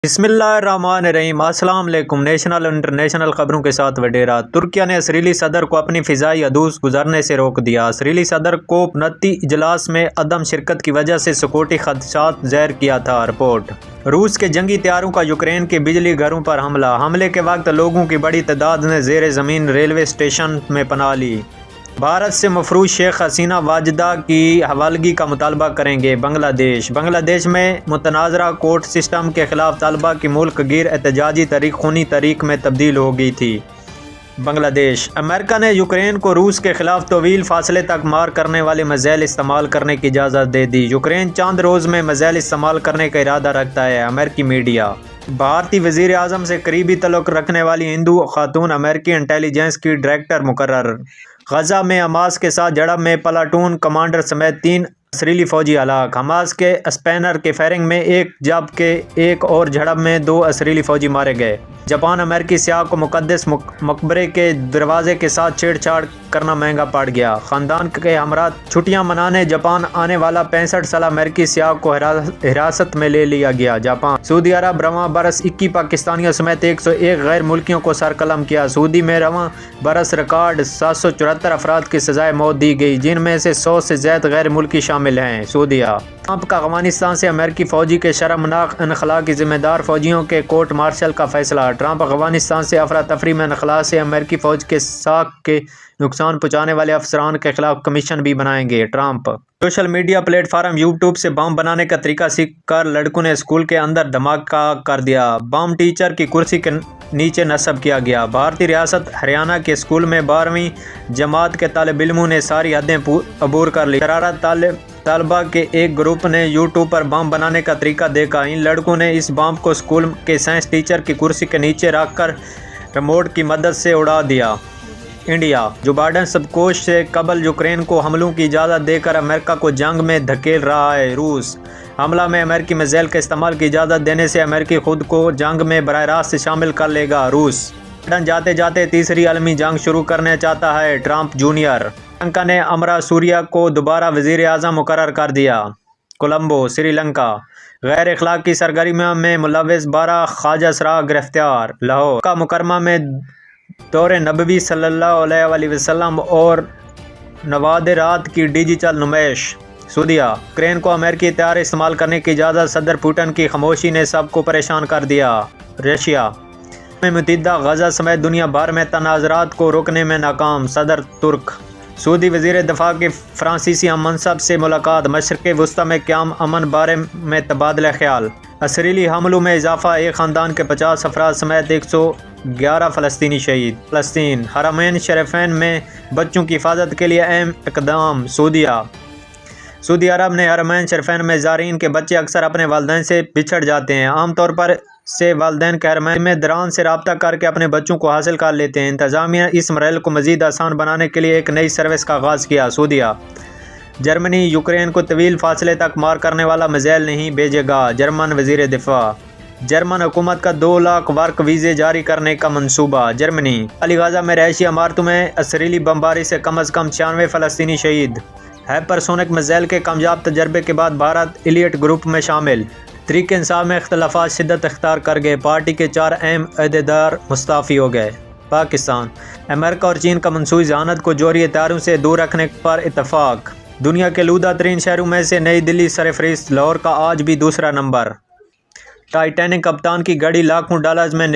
بسم اللہ الرحمن الرحیم۔ السلام علیکم۔ نیشنل اور انٹرنیشنل خبروں کے ساتھ وڈیرا۔ ترکیہ نے اسرائیلی صدر کو اپنی فضائی حدود گزرنے سے روک دیا۔ اسرائیلی صدر کوپ 29 اجلاس میں عدم شرکت کی وجہ سے سیکورٹی خدشات ظاہر کیا تھا۔ رپورٹ۔ روس کے جنگی طیاروں کا یوکرین کے بجلی گھروں پر حملہ۔ حملے کے وقت لوگوں کی بڑی تعداد نے زیر زمین ریلوے اسٹیشن میں پناہ لی۔ بھارت سے مفروض شیخ حسینہ واجدہ کی حوالگی کا مطالبہ کریں گے بنگلہ دیش۔ بنگلہ دیش میں متنازعہ کورٹ سسٹم کے خلاف طلبہ کی ملک گیر احتجاجی تحریک خونی تحریک میں تبدیل ہو گئی تھی۔ بنگلہ دیش۔ امریکہ نے یوکرین کو روس کے خلاف طویل فاصلے تک مار کرنے والے میزائل استعمال کرنے کی اجازت دے دی۔ یوکرین چند روز میں میزائل استعمال کرنے کا ارادہ رکھتا ہے۔ امریکی میڈیا۔ بھارتی وزیر اعظم سے قریبی تعلق رکھنے والی ہندو خاتون امریکی انٹیلی جنس کی ڈائریکٹر مقرر۔ غزہ میں حماس کے ساتھ جھڑپ میں پلاٹون کمانڈر سمیت 3 اسرائیلی فوجی ہلاک۔ حماس کے اسپینر کے فائرنگ میں ایک جبکہ ایک اور جھڑپ میں 2 اسرائیلی فوجی مارے گئے۔ جاپان امریکی سیاح کو مقدس مقبرے کے دروازے کے ساتھ چھیڑ چھاڑ کرنا مہنگا پڑ گیا۔ خاندان کے ہمراہ چھٹیاں منانے جاپان آنے والا 65 سالہ امریکی سیاح کو حراست میں لے لیا گیا۔ جاپان۔ سعودی عرب رواں برس 21 پاکستانیوں سمیت 101 غیر ملکیوں کو سر قلم کیا۔ سعودی میں رواں برس ریکارڈ 774 افراد کی سزائے موت دی گئی، جن میں سے 100 سے زائد غیر ملکی شامل ہیں۔ سعودیہ۔ ٹرمپ کا افغانستان سے امریکی فوجی کے شرمناک انخلاء کی ذمہ دار فوجیوں کے کورٹ مارشل کا فیصلہ۔ ٹرمپ افغانستان سے افراتفری میں انخلاء سے امریکی فوج کے ساکھ کے نقصان پہنچانے والے افسران کے خلاف کمیشن بھی بنائیں گے۔ Trump. Social media plate form YouTube سے بم بنانے کا طریقہ سیکھ کر لڑکوں نے اسکول کے اندر دھماکہ کر دیا۔ بم ٹیچر کی کرسی کے نیچے نصب کیا گیا۔ بھارتی ریاست ہریانہ کے اسکول میں 12ویں جماعت کے طالب علموں نے ساری حدیں عبور کر لی۔ شرارت طلبہ کے ایک گروپ نے یوٹیوب پر بم بنانے کا طریقہ دیکھا۔ ان لڑکوں نے اس بم کو اسکول کے سائنس ٹیچر کی کرسی کے نیچے رکھ کر ریموٹ کی مدد سے اڑا دیا۔ انڈیا۔ جو بائیڈن سبکوش سے قبل یوکرین کو حملوں کی اجازت دے کر امریکہ کو جنگ میں دھکیل رہا ہے۔ روس۔ حملہ میں امریکی میزائل کے استعمال کی اجازت دینے سے امریکہ خود کو جنگ میں براہ راست شامل کر لے گا۔ روس۔ بائیڈن جاتے جاتے تیسری عالمی جنگ شروع کرنا چاہتا ہے۔ Trump junior. سری لنکا نے امرا سوریا کو دوبارہ وزیر اعظم مقرر کر دیا۔ کولمبو۔ سری لنکا۔ غیر اخلاقی سرگرمیوں میں ملوث 12 خواجہ سرا گرفتار۔ لاہور۔ مکہ مکرمہ میں دور نبوی صلی اللہ علیہ وسلم اور نوادرات کی ڈیجیٹل نمائش۔ سعودیہ۔ یوکرین کو امریکی ہتھیار استعمال کرنے کی اجازت۔ صدر پوٹن کی خاموشی نے سب کو پریشان کر دیا۔ رشیا۔ اقوام متحدہ غزہ سمیت دنیا بھر میں تنازعات کو روکنے میں ناکام۔ صدر ترک۔ سعودی وزیر دفاع کی فرانسیسی ہم منصب سے ملاقات۔ مشرق وسطی میں قیام امن بارے میں تبادلہ خیال۔ اسرائیلی حملوں میں اضافہ۔ ایک خاندان کے 50 افراد سمیت 111 فلسطینی شہید۔ فلسطین۔ حرمین شریفین میں بچوں کی حفاظت کے لیے اہم اقدام۔ سعودیہ۔ سعودی عرب نے حرمین شریفین میں زائرین کے بچے اکثر اپنے والدین سے بچھڑ جاتے ہیں۔ عام طور پر سے والدین کے حرمین میں دران سے رابطہ کر کے اپنے بچوں کو حاصل کر لیتے ہیں۔ انتظامیہ نے اس مرحلے کو مزید آسان بنانے کے لیے ایک نئی سروس کا آغاز کیا۔ سعودیہ۔ جرمنی یوکرین کو طویل فاصلے تک مار کرنے والا میزائل نہیں بھیجے گا۔ جرمن وزیر دفاع۔ جرمن حکومت کا 2 لاکھ ورک ویزے جاری کرنے کا منصوبہ۔ جرمنی۔ شمالی غزہ میں رہائشی عمارتوں میں اسرائیلی بمباری سے کم از کم 96 فلسطینی شہید۔ ہائپرسونک میزائل کے کامیاب تجربے کے بعد بھارت ایلیٹ گروپ میں شامل۔ تحریک انصاف میں اختلافات شدت اختیار کر گئے۔ پارٹی کے 4 اہم عہدیدار مستعفی ہو گئے۔ پاکستان۔ امریکہ اور چین کا منصوبی ذہانت کو جوہری ہتھیاروں سے دور رکھنے پر اتفاق۔ دنیا کے آلودہ ترین شہروں میں سے نئی دہلی سرفہرست، لاہور کا آج بھی دوسرا نمبر۔ ٹائٹینک کپتان کی گاڑی لاکھوں ڈالرز میں